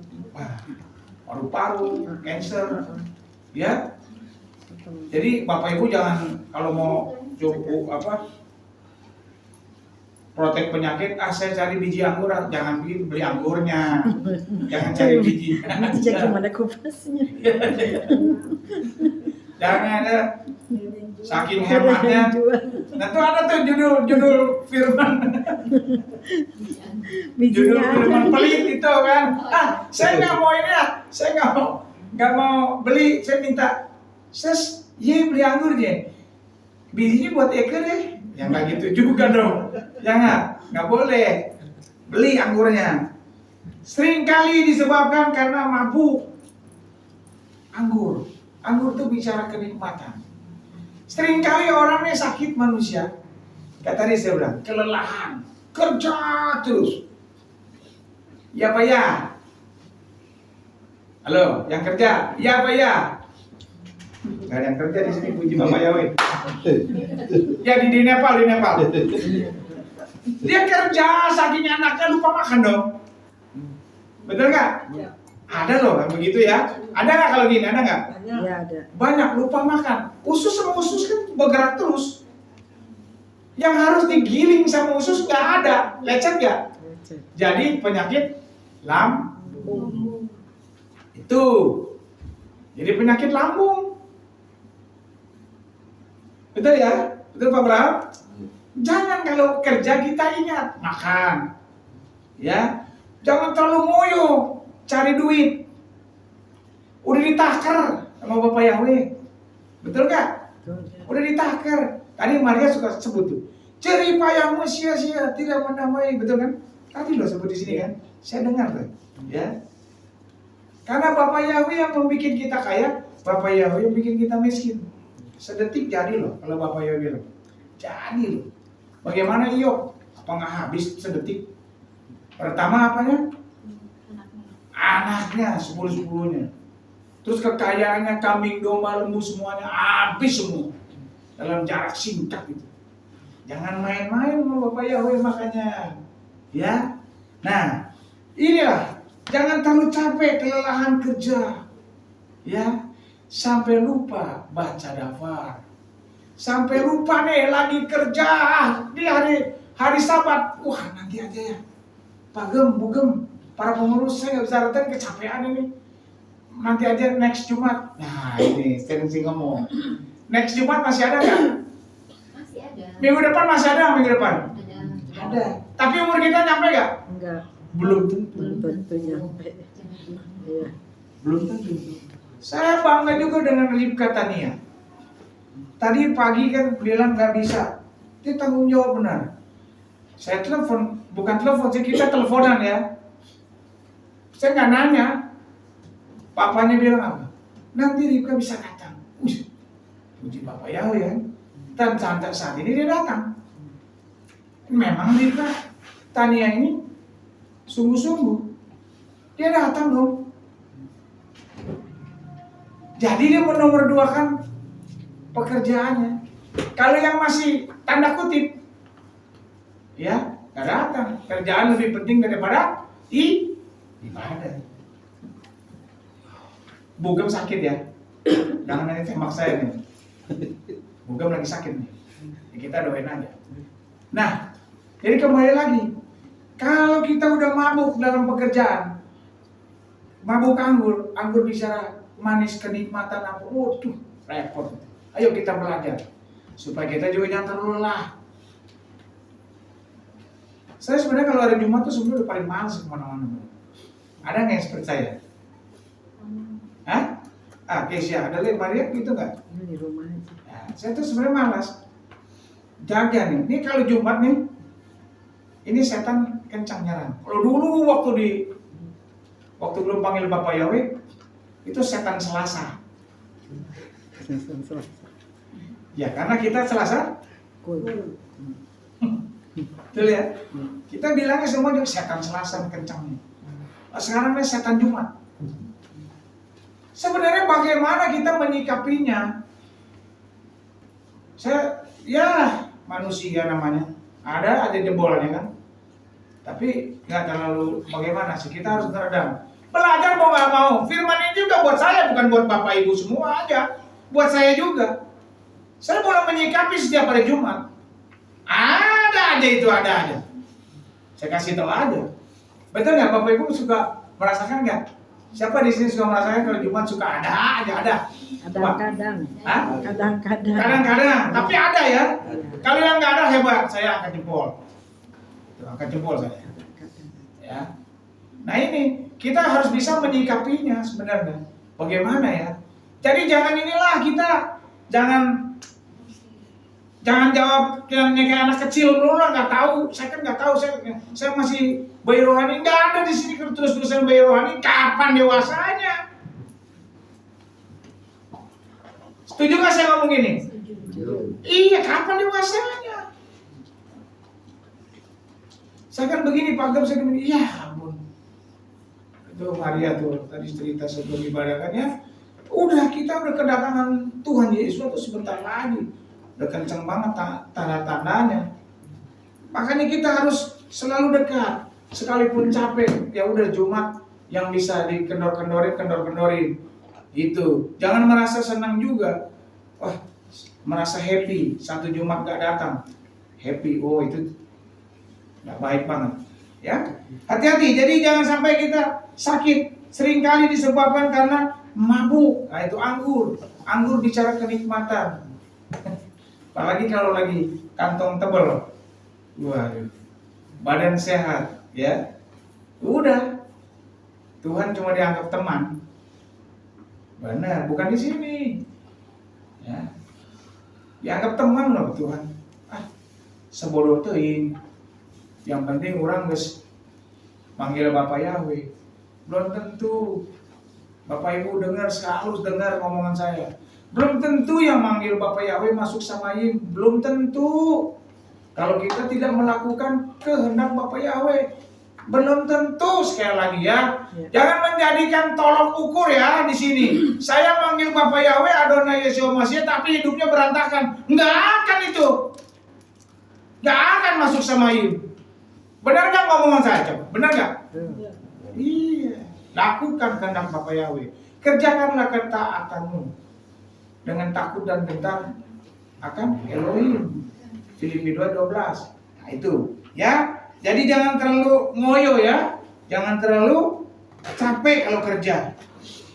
Paru-paru, cancer, ya. Jadi Bapak Ibu jangan kalau mau coba protek penyakit, saya cari biji anggur, jangan beli anggurnya, jangan cari biji. Biji gimana kupasnya? Jangan ada saking hematnya. Nah tuh ada tuh judul firman, judul firman pelit itu kan. Saya nggak mau ini ya, saya nggak mau beli, saya minta, beli anggur aja. Bijinya buat Eke deh. Yang kayak gitu juga dong. Jangan, nggak boleh beli anggurnya. Seringkali disebabkan karena mabuk. Anggur tuh bicara kenikmatan. Seringkali orang ini sakit manusia. Kayak tadi saya bilang, kelelahan, kerja terus. Ya Pak ya. Halo, yang kerja, ya Pak ya. Gak ada yang kerja di sini, puji Bapak Yahweh. Ya di Nepal. Dia kerja, saking anaknya lupa makan dong. Betul nggak? Ya. Ada loh yang begitu ya. Ada nggak kalau gini? Ada nggak? Ya ada. Banyak lupa makan. Usus sama usus kan bergerak terus. Yang harus digiling sama usus nggak ada. Lecet nggak? Jadi penyakit lambung. Itu. Jadi penyakit lambung. Betul ya? Betul Pak Bram? Jangan kalau kerja kita ingat makan, ya. Jangan terlalu ngoyo cari duit. Udah ditaker sama Bapak Yahweh, betul nggak? Udah ditaker. Tadi Maria suka sebut tuh, jerih payahmu sia-sia tidak menamai, betul kan? Tadi loh sebut di sini kan, saya dengar tuh, ya. Karena Bapak Yahweh yang membuat kita kaya, Bapak Yahweh yang bikin kita miskin. Sedetik jadi loh kalau Bapak Yahweh bilang, jadi loh. Bagaimana Iyob? Apa nggak habis sedetik? Pertama apanya? Anaknya 10-10-nya. Terus kekayaannya kambing, domba, lembu semuanya habis semua dalam jarak singkat itu. Jangan main-main sama Bapak Yahweh makanya, ya. Nah, inilah jangan terlalu capek kelelahan kerja, ya, sampai lupa baca daftar. Sampai lupa nih lagi kerja di hari Sabat. Wah, nanti aja ya. Pak Gem, Bu Gem, para pengurus saya nggak bisa datang, kecapean ini. Nanti aja next Jumat. Nah ini sering ngomong. Next Jumat masih ada nggak? Masih ada. Minggu depan masih ada minggu depan? Ada. Tapi umur kita nyampe nggak? Enggak. Belum tentu. Belum tentu nyampe. Iya. Belum tentu. Saya bangga juga dengan Ribka Tania. Tadi pagi kan bilang nggak bisa. Itu tanggung jawab benar. Saya telepon, bukan telepon, kita teleponan ya. Saya nggak nanya. Papanya bilang apa? Nanti Ribka bisa datang. Puji Bapak Yahweh kan. Dan sampai saat ini dia datang. Memang Ribka Tania ini sungguh-sungguh. Dia datang dong. Jadi dia menomorduakan pekerjaannya. Kalau yang masih tanda kutip, ya nggak datang. Kerjaan lebih penting daripada ibadah. Bugem sakit ya, jangan nanti tembak saya nih. Bugem lagi sakit nih, ya, kita doain aja. Nah, jadi kembali lagi, kalau kita udah mabuk dalam pekerjaan, mabuk anggur bicara manis kenikmatan apa, waduh repot. Ayo kita belajar supaya kita juga jangan terlalu lelah. Saya sebenarnya kalau hari Jumat tuh sebenarnya udah paling males kemana-mana. Ada nggak yang seperti saya? Hah? Kesia, ada lihat Maria gitu nggak? Di rumah aja. Ya, saya tuh sebenarnya malas. Jaga nih. Ini kalau Jumat nih, ini setan kencang nyerang. Kalau dulu waktu belum panggil Bapak Yahweh, itu setan Selasa. Ya karena kita Selasa, betul ya. Kita bilangnya semua juga setan Selasa kencang nih. Sekarang ini setan Jumat. Sebenarnya bagaimana kita menyikapinya? Ya manusia namanya. Ada aja jebolnya kan. Tapi nggak terlalu bagaimana sih, kita harus meredam. Belajar mau nggak mau. Firman ini juga buat saya, bukan buat Bapak Ibu semua aja. Buat saya juga. Saya boleh menyikapi setiap hari Jumat. Ada aja itu, ada aja. Saya kasih tahu aja. Betul nggak Bapak Ibu suka merasakan nggak? Siapa di sini suka merasakan kalau Jumat suka ada aja ada? Kadang-kadang. Hah? Kadang-kadang. Kadang-kadang, tapi ada ya. Kalau yang nggak ada hebat, saya angkat jempol. Tuh, angkat jempol saya. Ya. Nah ini kita harus bisa menyikapinya sebenarnya. Bagaimana ya? Jadi jangan inilah kita jangan jawab yang kayak anak kecil dulu lah, nggak tahu. Saya kan nggak tahu, saya masih bayi rohani, nggak ada di sini terus-terusan bayi rohani. Kapan dewasanya? Setuju nggak saya ngomong gini? Iya, kapan dewasanya? Saya kan begini Pak Gem, saya begini, iya ampun. Itu Maria tuh tadi cerita sebelum ibadah kan ya. Kita udah kedatangan Tuhan Yesus itu sebentar lagi. Udah kenceng banget tanda-tandanya. Makanya kita harus selalu dekat. Sekalipun capek, ya udah Jumat yang bisa kendor-kendorin. Itu. Jangan merasa senang juga. Wah, merasa happy. Satu Jumat gak datang. Happy, itu gak baik banget. Ya, hati-hati. Jadi jangan sampai kita sakit. Seringkali disebabkan karena mabuk. Nah itu anggur. Anggur bicara kenikmatan. Apalagi kalau lagi kantong tebel. Waduh. Badan sehat, ya. Udah. Tuhan cuma dianggap teman. Benar, bukan di sini. Ya. Dianggap teman loh Tuhan. Sebodoh teuing. Yang penting orang geus manggil Bapak Yahweh. Belum tentu Bapak Ibu selalu dengar ngomongan saya. Belum tentu yang manggil Bapak Yahweh masuk Samayim. Belum tentu. Kalau kita tidak melakukan kehendak Bapak Yahweh, belum tentu. Sekali lagi ya, jangan menjadikan tolok ukur ya di sini. Saya manggil Bapak Yahweh Adonai Yeshua Mashiach tapi hidupnya berantakan. Nggak akan itu. Nggak akan masuk Samayim. Benar nggak ngomongan saya coba? Benar nggak? Iya. Lakukan kehendak Bapak Yahweh. Kerjakanlah ketaatanmu dengan takut dan gentar akan Elohim. Filipi 2:12. Nah itu, ya. Jadi jangan terlalu ngoyo ya. Jangan terlalu capek kalau kerja.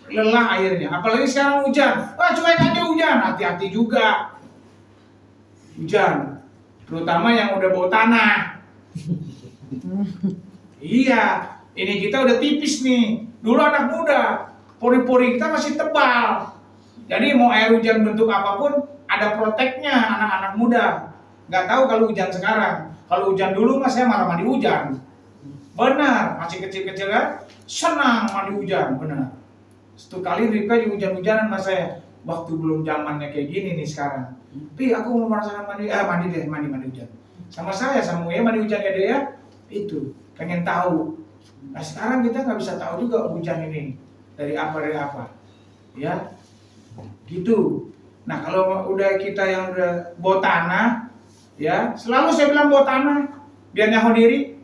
Lelah akhirnya. Apalagi sekarang hujan. Wah, cuek aja hujan. Hati-hati juga. Hujan. Terutama yang udah bau tanah. Iya, ini kita udah tipis nih. Dulu anak muda, pori-pori kita masih tebal. Jadi mau air hujan bentuk apapun, ada proteknya anak-anak muda. Nggak tahu kalau hujan sekarang. Kalau hujan dulu mas saya malah mandi hujan. Benar, masih kecil-kecil kan, senang mandi hujan, benar. Satu kali Rika di hujan-hujanan mas saya. Waktu belum zamannya kayak gini nih sekarang. Pi, aku mau merasakan mandi hujan. Sama saya, sama Uya mandi hujan ya deh ya. Itu, pengen tahu. Nah sekarang kita nggak bisa tahu juga hujan ini dari apa. Ya, gitu. Nah kalau udah kita yang udah bawa tanah, ya selalu saya bilang bawa tanah biar nyaho diri.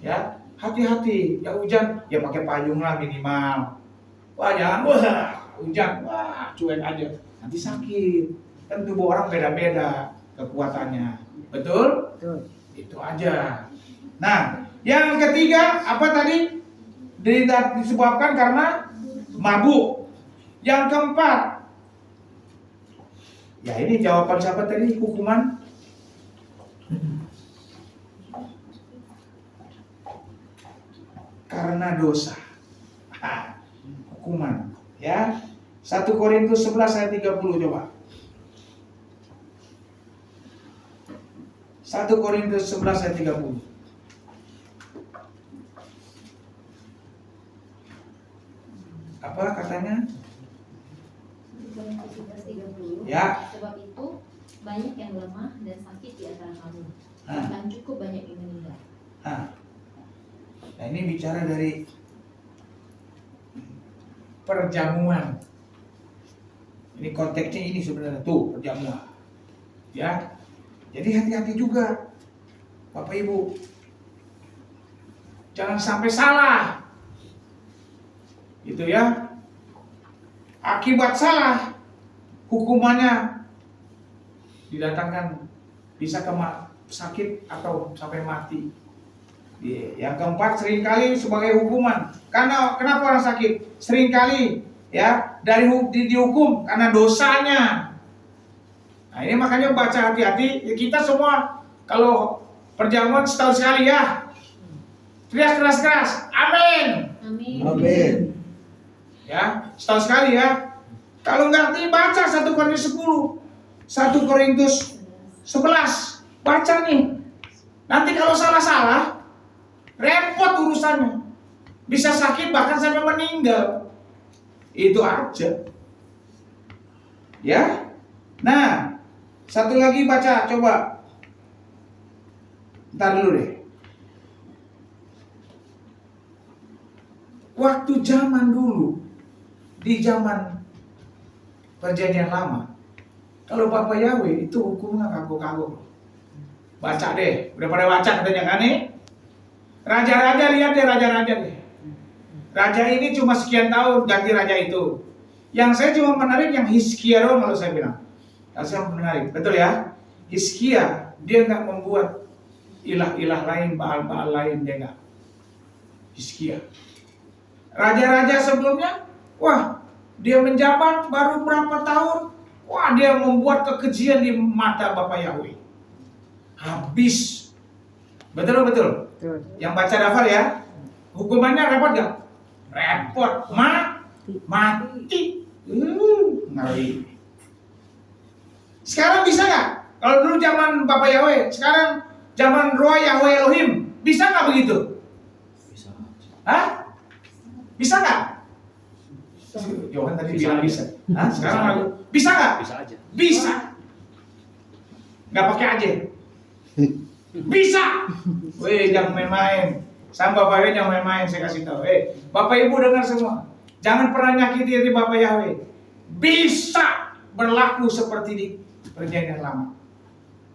Ya, hati-hati. Ya hujan, ya pakai payung lah minimal. Wah jangan hujan, cuek aja. Nanti sakit. Kan tubuh orang beda-beda kekuatannya. Betul? Betul. Itu aja. Nah, yang ketiga apa tadi? Disebabkan karena mabuk. Yang keempat, ya ini jawaban siapa tadi? Hukuman. Karena dosa. Hukuman. Ya. 1 Korintus 11 ayat 30 coba. 1 Korintus 11 ayat 30. Apa katanya? Korintus 11:30. Ya. Sebab itu banyak yang lemah dan sakit di antara kamu. Bahkan cukup banyak yang meninggal. Nah ini bicara dari perjamuan. Ini konteksnya ini sebenarnya tuh perjamuan. Ya. Jadi hati-hati juga Bapak Ibu. Jangan sampai salah. Gitu ya. Akibat salah hukumannya didatangkan bisa ke sakit atau sampai mati. Yang keempat seringkali sebagai hukuman. Karena kenapa orang sakit? Seringkali ya dihukum karena dosanya. Nah ini makanya baca hati-hati. Kita semua kalau perjamuan setahun sekali ya. Teriak keras-keras. Amin. Amin. Amin. Ya, setahun sekali ya. Kalau ngerti baca 1 Korintus 10. 1 Korintus 11. Baca nih. Nanti kalau salah-salah repot urusannya. Bisa sakit bahkan sampai meninggal. Itu aja. Ya. Nah, satu lagi baca coba. Ntar dulu deh. Waktu zaman dulu, di zaman perjanjian lama, kalau Bapak Yahweh itu hukumnya kagok-kagok. Baca deh, udah pada baca katanya kan nih? Raja-raja, lihat deh raja-raja deh. Raja ini cuma sekian tahun ganti raja itu. Yang saya cuma menarik yang Hizkia doang kalau saya bilang. Yang saya menarik, betul ya? Hizkia, dia nggak membuat ilah-ilah lain, baal-baal lain, dia nggak. Hizkia. Raja-raja sebelumnya, wah, dia menjabat baru berapa tahun, wah dia membuat kekejian di mata Bapak Yahweh. Habis Betul. Betul. Yang baca daftar ya. Hukumannya repot gak? Repot. Mati. Ngeri. Sekarang bisa nggak? Kalau dulu zaman Bapak Yahweh, sekarang zaman Roh Yahweh Elohim, bisa nggak begitu? Bisa. Hah? Bisa nggak? Johan tadi bilang bisa. Hah? Sekarang aku bisa nggak? Bisa aja. Bisa. Nggak pakai aja. Bisa. Weh, jangan main-main. Sama Bapak Yahweh jangan main-main. Saya kasih tahu. Bapak Ibu dengar semua. Jangan pernah nyakiti hati Bapak Yahweh. Bisa berlaku seperti di Perjanjian Lama.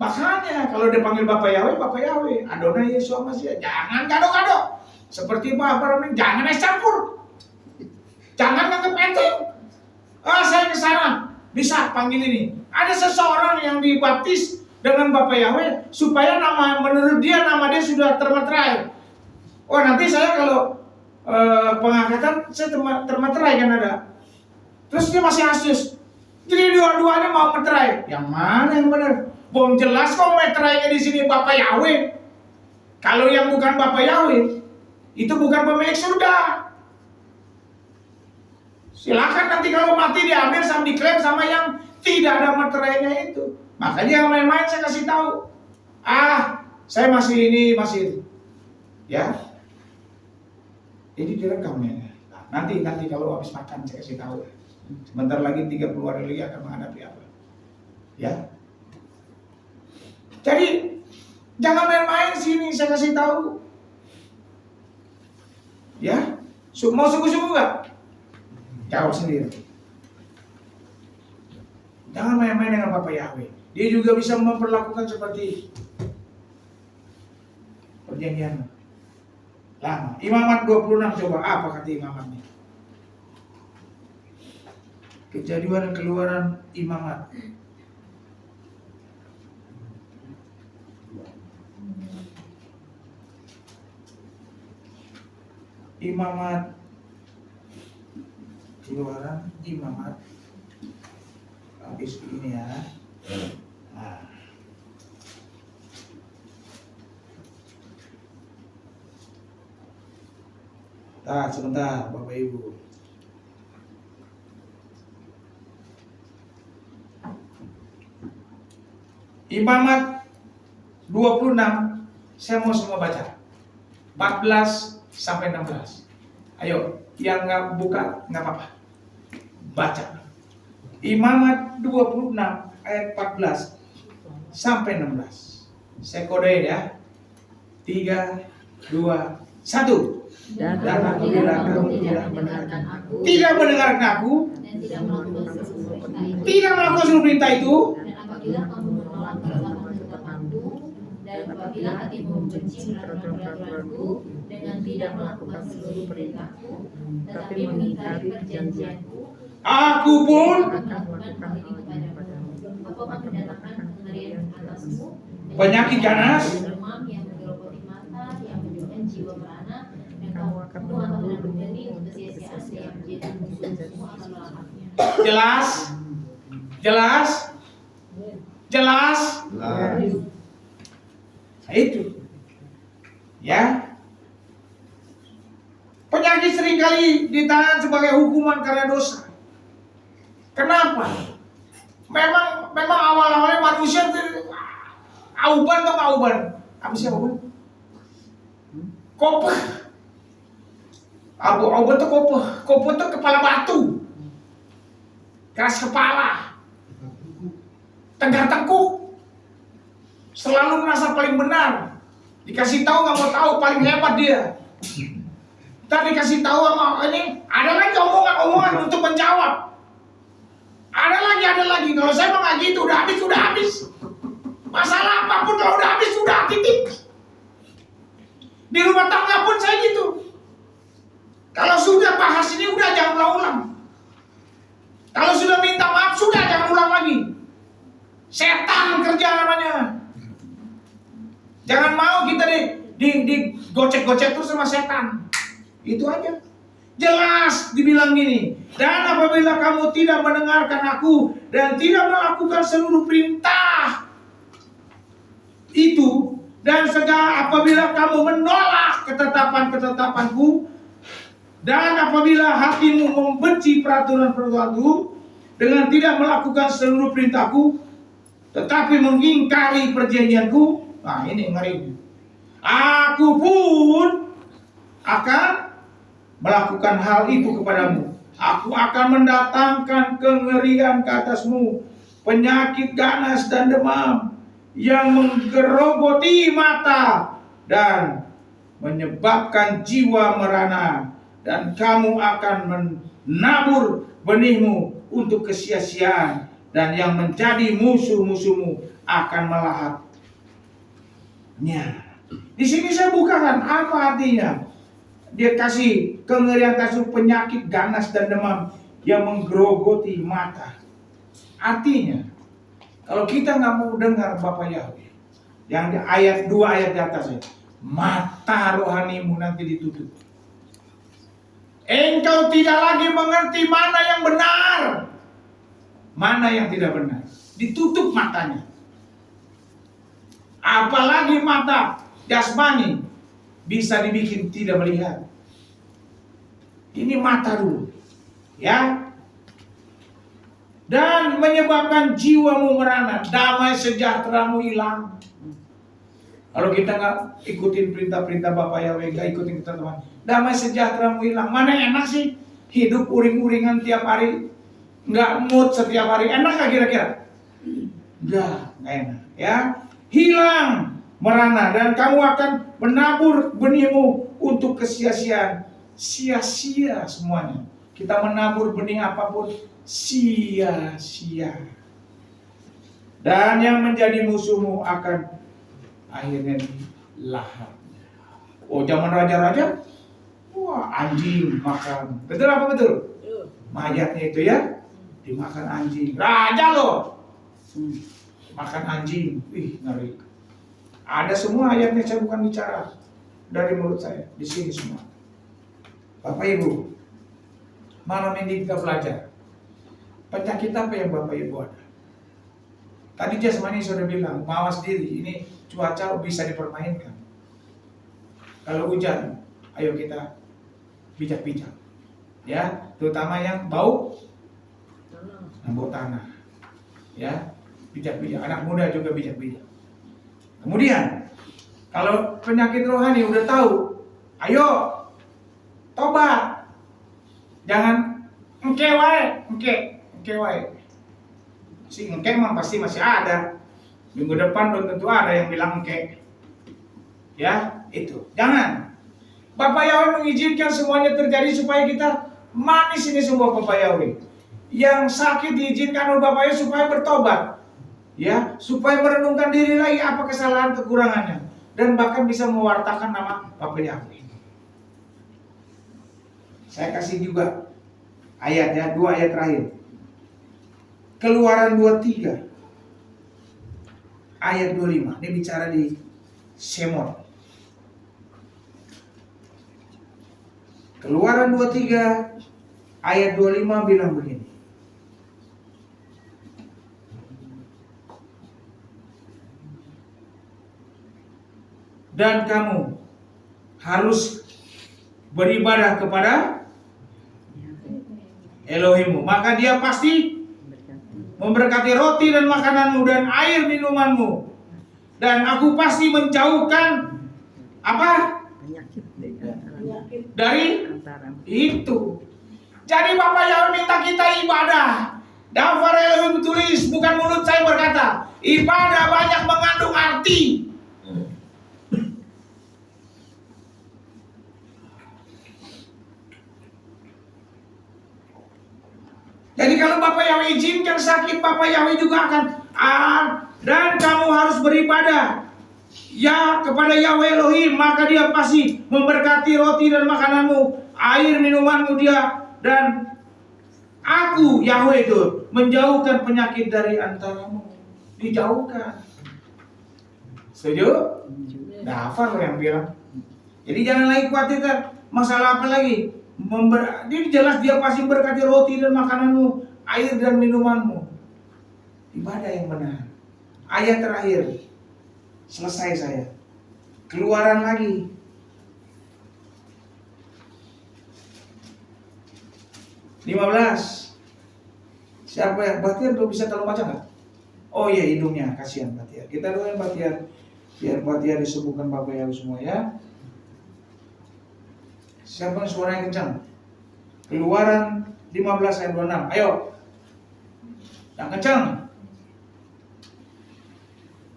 Makanya kalau dia panggil Bapak Yahweh, Adonai Yeshua Mashiach, jangan gado-gado. Seperti Bapak Ramin, jangan campur. Jangan nganggap enteng. Saya ke sana, bisa panggil ini. Ada seseorang yang dibaptis dengan Bapak Yahweh supaya menurut dia nama dia sudah termeterai. Nanti saya kalau pengangkatan saya termeterai kan ada. Terus dia masih asus. Jadi dua-duanya mau meterai. Yang mana yang benar? Bom jelas kok meterainya di sini Bapak Yahweh. Kalau yang bukan Bapak Yahweh, itu bukan pemilik surga. Silakan nanti kalau mati diambil sama diklaim sama yang tidak ada meterainya itu. Makanya yang main-main saya kasih tahu. Saya masih ya. Ini direkamnya. Nanti kalau habis makan saya kasih tahu. Sebentar lagi 30 hari lagi akan menghadapi apa. Ya. Jadi jangan main-main sini, saya kasih tahu. Ya, mau sungguh-sungguh nggak? Jawab sendiri. Jangan main-main dengan Bapak Yahweh. Dia juga bisa memperlakukan seperti Perjanjian Lama. Imamat 26 coba apa kata imamatnya? Kejadian dan Keluaran Imamat. Imamat Keluaran Imamat habis ini ya. Sebentar Bapak Ibu. Imamat 26 saya mau semua baca 14 sampai 16. Ayo, yang nggak buka nggak apa-apa. Baca. Imamat 26 ayat 14 sampai 16. Saya kodein ya. 3, 2, 1. Dan apabila kamu tidak tidak mendengarkan mendengarkan aku, tidak melakukan seluruh perintah itu, Tidak melakukan seluruh perintah itu. dan apabila kamu menolak perintah-perintahku, dan apabila hatimu membenci peraturan-peraturanku dengan tidak melakukan seluruh perintahku, tetapi mengingkari perjanjianku, Aku pun akan melakukan hal ini kepadamu. Apa mendatangkan kengerian atasmu, penyakit ganas, demam yang menggerogoti mata, yang menyebabkan jiwa beranak, dan kamu akan menanggung benih untuk kesia-siaan yang menjadi musuh-musuhmu akan melahapnya. jelas. Nah, itu. Ya. Penyakit seringkali ditahan sebagai hukuman karena dosa. Kenapa? Memang awal-awalnya manusia auban atau auban? Apa sih auban? Kopeh. Auban tuh kopeh. Kopeh tuh kepala batu. Keras kepala. Tegar tengkuk. Selalu merasa paling benar. Dikasih tahu nggak mau tahu, paling hebat dia. Ntar dikasih tahu sama ini, ada lagi omongan untuk menjawab. Ada lagi. Kalau saya mah nggak gitu, udah habis. Masalah apapun kalau udah habis, sudah titik. Di rumah tangga pun saya gitu. Kalau sudah bahas ini, udah jangan ulang-ulang. Kalau sudah minta maaf, sudah jangan ulang lagi. Setan kerja namanya. Jangan mau kita digocek-gocek terus sama setan. Itu aja. Jelas dibilang gini. Dan apabila kamu tidak mendengarkan aku dan tidak melakukan seluruh perintah itu, Dan segala apabila kamu menolak ketetapan-ketetapanku, dan apabila hatimu membenci peraturan-peraturanku dengan tidak melakukan seluruh perintahku, tetapi mengingkari perjanjianku, nah ini ngeri. Aku pun akan melakukan hal itu kepadamu. Aku akan mendatangkan kengerian ke atasmu, penyakit ganas dan demam yang menggerogoti mata dan menyebabkan jiwa merana, dan kamu akan menabur benihmu untuk kesia-siaan, dan yang menjadi musuh-musuhmu akan melahapnya. Di sini saya bukakan apa artinya. Dia kasih kengerian, kasih penyakit ganas dan demam yang menggerogoti mata. Artinya, kalau kita nggak mau dengar Bapak Yahweh, yang di ayat 2 ayat di atasnya, mata rohanimu nanti ditutup. Engkau tidak lagi mengerti mana yang benar, mana yang tidak benar. Ditutup matanya. Apalagi mata jasmani bisa dibikin tidak melihat. Ini mata dulu, ya. Dan menyebabkan jiwamu merana, damai sejahteramu hilang. Kalau kita nggak ikutin perintah-perintah Bapak Yahweh, nggak ikutin teman-teman, damai sejahteramu hilang. Mana enak sih hidup uring-uringan tiap hari, nggak mood setiap hari, enak nggak kira-kira? Nggak enak, ya. Hilang merana, dan kamu akan menabur benihmu untuk kesia-siaan. Sia-sia semuanya. Kita menabur benih apapun sia-sia. Dan yang menjadi musuhmu akan akhirnya dilahapnya. Oh, zaman raja-raja, wah, anjing makan. Betul apa betul? Mayatnya itu ya dimakan anjing. Raja loh, makan anjing. Wih, ngeri. Ada semua ayatnya, saya bukan bicara dari mulut saya. Di sini semua. Bapak Ibu, malam ini kita belajar penyakit apa yang Bapak Ibu ada. Tadi jasmani sudah bilang, mawas diri, ini cuaca bisa dipermainkan. Kalau hujan, ayo kita bijak-bijak, ya, terutama yang bau tanah, ya, bijak-bijak. Anak muda juga bijak-bijak. Kemudian, kalau penyakit rohani udah tahu, ayo tobat. Jangan engke wae. Si engke mah pasti masih ada. Minggu depan belum tentu ada yang bilang engke. Ya, itu. Jangan. Bapak Yahweh mengizinkan semuanya terjadi supaya kita manis ini semua Bapak Yahweh. Yang sakit diizinkan oleh Bapak Yahweh supaya bertobat. Ya, supaya merenungkan diri lagi apa kesalahan kekurangannya, dan bahkan bisa mewartakan nama Bapak Yahweh. Saya kasih juga ayat ya, 2 ayat terakhir. Keluaran 23 ayat 25. Ini bicara di Semot. Keluaran 23 ayat 25 bilang begini. Dan kamu harus beribadah kepada Elohimmu, maka dia pasti memberkati roti dan makananmu dan air minumanmu, dan aku pasti menjauhkan apa? Penyakit Dari itu. Jadi Bapak Yahweh minta kita ibadah. Dafar Elohim tulis, bukan mulut saya berkata. Ibadah banyak mengandung arti. Jadi kalau Bapak Yahweh izinkan sakit, Bapak Yahweh juga akan dan kamu harus beribadah ya kepada Yahweh Elohim, maka dia pasti memberkati roti dan makananmu, air minumanmu dia, dan aku Yahweh itu menjauhkan penyakit dari antaramu. Dijauhkan. Setuju? Dafar yang bilang. Jadi jangan lagi khawatirkan masalah apa lagi. Ini jelas dia pasti berkati roti dan makananmu, air dan minumanmu. Ibadah yang benar. Ayat terakhir. Selesai saya. Keluaran lagi. (15) Siapa yang Bahtiar tuh bisa tolong baca nggak? Oh iya, hidungnya, kasihan Bahtiar. Kita doain Bahtiar, biar Bahtiar disembuhkan Bapak Ibu semua ya. Siapa yang suaranya kencang? Keluaran 15 ayat 26. Ayo. Yang kencang.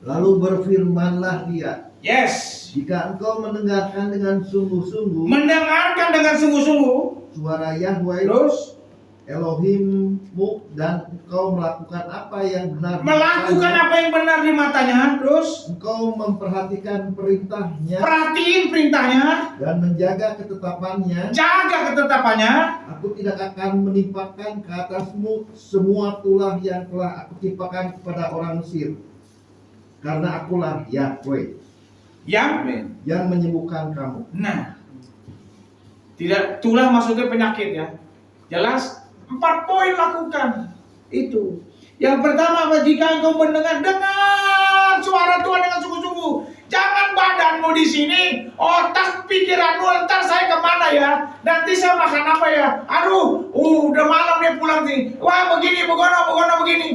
Lalu berfirmanlah dia, Yes. jika engkau mendengarkan dengan sungguh-sungguh Mendengarkan dengan sungguh-sungguh. suara Yahweh Terus Elohimmu, dan engkau melakukan apa yang benar di melakukan matanya, apa yang benar di matanya. Terus engkau memperhatikan perintahnya perhatiin perintahnya, dan menjaga ketetapannya, jaga ketetapannya. aku tidak akan menimpakan ke atasmu semua tulah yang telah aku timpakan kepada orang Mesir, karena akulah Yahweh yang menyembuhkan kamu. Nah, tidak, tulah maksudnya penyakit ya. Jelas? 4 poin lakukan. Itu. Yang pertama apa? Jika engkau dengar suara Tuhan dengan sungguh-sungguh. Jangan badanmu di sini, otak pikiranmu entar saya kemana ya? Nanti saya makan apa ya? Aduh, udah malam nih pulang nih. Wah begini, begono begini.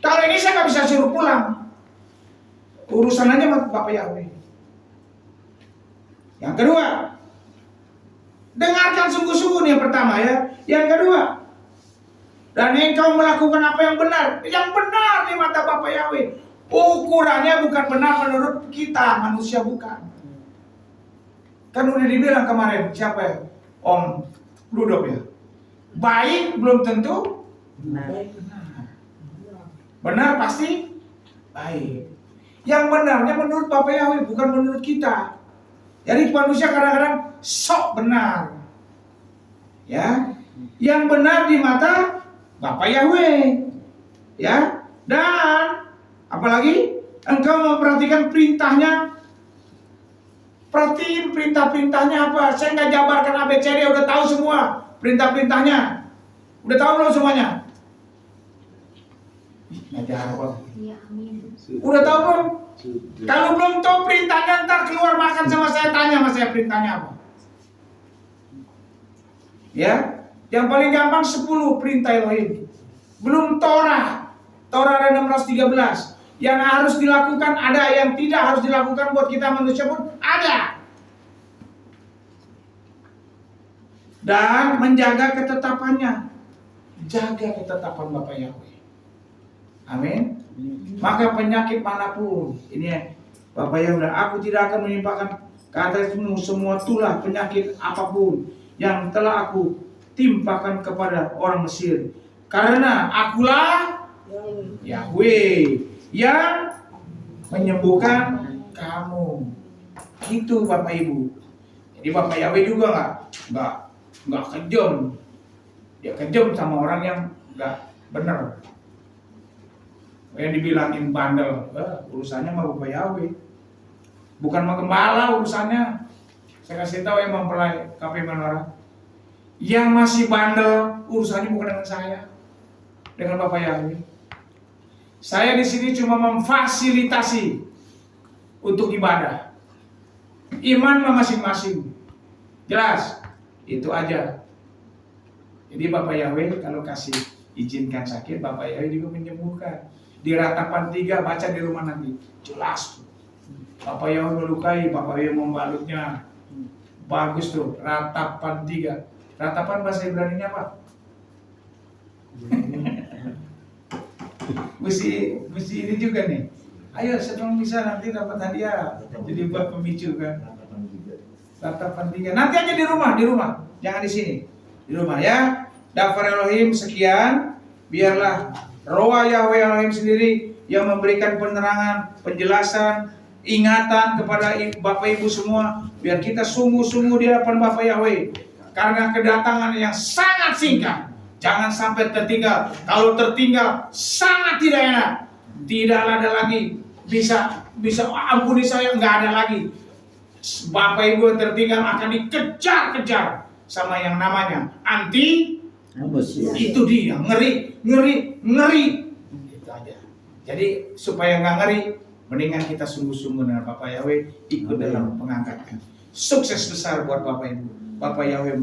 Kalau ini saya nggak bisa suruh pulang. Urusan aja sama Bapak Yahweh. Yang kedua, dengarkan sungguh-sungguh nih yang pertama ya. Yang kedua, dan engkau melakukan apa yang benar. Yang benar di mata Bapak Yahweh. Ukurannya bukan benar menurut kita, manusia bukan. Kan udah dibilang kemarin, siapa ya? Om Rudolf ya. Baik belum tentu Benar. benar pasti baik. Yang benarnya menurut Bapak Yahweh, bukan menurut kita. Jadi manusia kadang-kadang sok benar. Ya. Yang benar di mata Bapak Yahweh. Ya. Dan apalagi engkau memperhatikan perintahnya. Perhatiin perintah-perintahnya apa. Saya nggak jabarkan ABCD, udah tahu semua perintah-perintahnya. Udah tahu belum semuanya? Nggak jawab. Ya, amin. Udah tahu belum? Kalau belum tahu perintahnya, ntar keluar makan sama saya, tanya sama saya perintahnya apa. Ya, yang paling gampang 10 perintah Elohim. Belum Torah. Torah ada 16-13. Yang harus dilakukan ada, yang tidak harus dilakukan buat kita manusia pun ada. Dan menjaga ketetapannya. Jaga ketetapan Bapak Yahweh. Amin. Maka penyakit manapun, ini Bapak Yahweh, aku tidak akan menimpakan ke atasmu semua tulah penyakit apapun yang telah aku timpakan kepada orang Mesir, karena akulah Yahweh yang menyembuhkan kamu. Itu Bapak Ibu. Jadi Bapak Yahweh juga nggak kejam. Dia kejam sama orang yang nggak benar. Yang dibilangin bandel, urusannya sama Bapak Yahweh. Bukan sama gembala urusannya. Saya kasih tahu yang mempelai KP Menara. Yang masih bandel urusannya bukan dengan saya, dengan Bapak Yahweh. Saya di sini cuma memfasilitasi untuk ibadah. Iman masing-masing. Jelas? Itu aja. Jadi Bapak Yahweh kalau kasih izinkan sakit, Bapak Yahweh juga menyembuhkan. Di Ratapan 3 baca di rumah nanti. Jelas tuh. Bapak Yahweh melukai, Bapak Yahweh membalutnya. Bagus tuh, Ratapan 3. Ratapan bahasa Ibraninya apa? Mesti ini juga nih. Ayo sebelum bisa nanti dapat hadiah. Jadi buat pemicu kan. Ratapan 3. Nanti aja di rumah. Jangan di sini. Di rumah ya. Daftar Elohim sekian. Biarlah Roh Yahweh Elohim sendiri yang memberikan penerangan, penjelasan, ingatan kepada Bapak Ibu semua. Biar kita sungguh-sungguh di hadapan Bapak Yahweh. Karena kedatangan yang sangat singkat. Jangan sampai tertinggal. Kalau tertinggal sangat tidak enak. Tidak ada lagi. Bisa ampuni saya, nggak ada lagi. Bapak Ibu yang tertinggal akan dikejar-kejar sama yang namanya anti. Itu dia, ngeri. Itu aja. Jadi supaya nggak ngeri, mendingan kita sungguh-sungguh dengan Bapak Yahweh, ikut dalam pengangkatan. Sukses besar buat Bapak Ibu. Bapak Yahweh